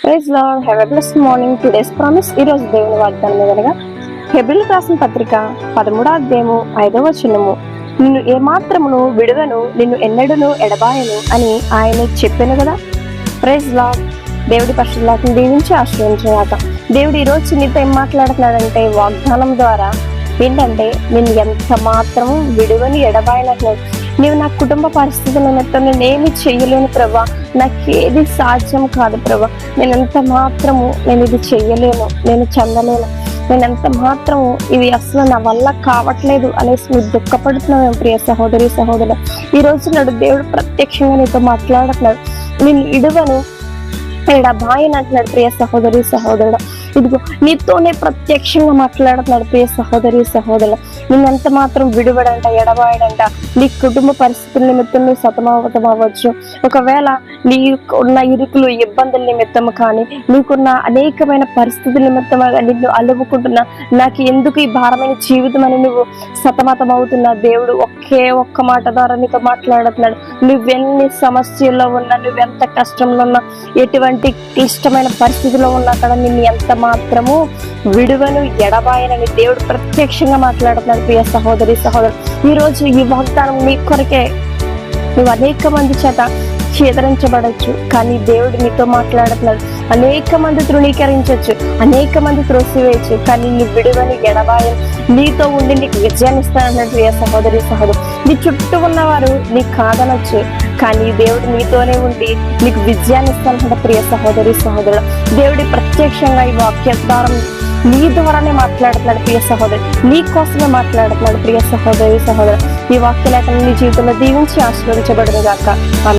Praise lord. Have a blessed morning. Today's promise. ఈ రోజు దేవుని వాగ్దానం ఏదనగా హెబ్రీయులకు రాసిన పత్రిక 13వ అధ్యాయము 5వ వచనము, నిన్ను ఏమాత్రమును విడువను, నిన్ను ఎన్నడూను ఎడబాయను అని ఆయన చెప్పాను కదా. Praise lord. దేవుడి పరిశుద్ధులను దీవించి ఆశ్రయించాక దేవుడు ఈ రోజు నీతో ఏం మాట్లాడుతున్నాడంటే వాగ్దానం ద్వారా ఏంటంటే నిన్ను ఎంత మాత్రము విడువని ఎడబాయనట్లేదు. నీవు నా కుటుంబ పరిస్థితుల నిమిత్తం నేనేమి చెయ్యలేను ప్రభా, నాకేది సాధ్యం కాదు ప్రభా, నేనెంత మాత్రము నేను ఇది చెయ్యలేను, నేను చెందలేను, నేనెంత మాత్రము ఇది అసలు నా వల్ల కావట్లేదు అనేసి నువ్వు దుఃఖపడుతున్నావు ప్రియ సహోదరి సహోదరు. ఈ రోజు నాడు దేవుడు ప్రత్యక్షంగా నీతో మాట్లాడుతున్నాడు. నేను ఇడువను ఎడబాయను అంటున్నాడు ప్రియ సహోదరి సహోదరుడు. ఇదిగో నీతోనే ప్రత్యక్షంగా మాట్లాడుతున్నాడు ప్రియ సహోదరి సహోదరులు. నిన్నెంత మాత్రం విడువడంట, ఎడబాయడంట. నీ కుటుంబ పరిస్థితుల నిమిత్తం నువ్వు సతమతం అవ్వచ్చు. ఒకవేళ నీకున్న ఇరుకులు ఇబ్బందుల నిమిత్తం కానీ, నీకున్న అనేకమైన పరిస్థితుల నిమిత్తం నిన్ను అలువుకుంటున్నా, నాకు ఎందుకు ఈ భారమైన జీవితం అని నువ్వు సతమతం అవుతున్నా, దేవుడు ఒక్క మాట ద్వారా నీతో మాట్లాడుతున్నాడు. నువ్వెన్ని సమస్యల్లో ఉన్నా, నువ్వెంత కష్టంలో ఉన్నా, ఎటువంటి క్లిష్టమైన పరిస్థితిలో ఉన్నా అక్కడ నిన్ను ఎంత మాత్రము విడువను ఎడబాయనని దేవుడు ప్రత్యక్షంగా మాట్లాడుతున్నాడు ప్రియ సహోదరి సహోదరు. ఈ రోజు ఈ వాగ్దానం నీ కొరకే. నువ్వు అనేక మంది చేత చేదరించబడచ్చు, కానీ దేవుడు నీతో మాట్లాడుతున్నాడు. అనేక మంది తృణీకరించవచ్చు, అనేక మంది త్రోసివేయచ్చు, కానీ నీ విడువని ఎడబాయను, నీతో ఉండి నీకు విజయాన్ని ఇస్తానన్నాడు ప్రియ సహోదరి సహోదరు. నీ చుట్టూ ఉన్నవారు నీకు కాదనొచ్చు, కానీ దేవుడు నీతోనే ఉండి నీకు విజయాన్ని ఇస్తానంట ప్రియ సహోదరి సహోదరుడు. దేవుడి ప్రత్యక్షంగా ఈ వాక్య ద్వారా నీ ద్వారానే మాట్లాడుతున్నాడు ప్రియ సహోదరు, నీ కోసమే మాట్లాడుతున్నాడు ప్రియ సహోదరి సహోదరు. ఈ వాక్య లేఖను నీ జీవితంలో దీవించి ఆశీర్వదించబడును గాక.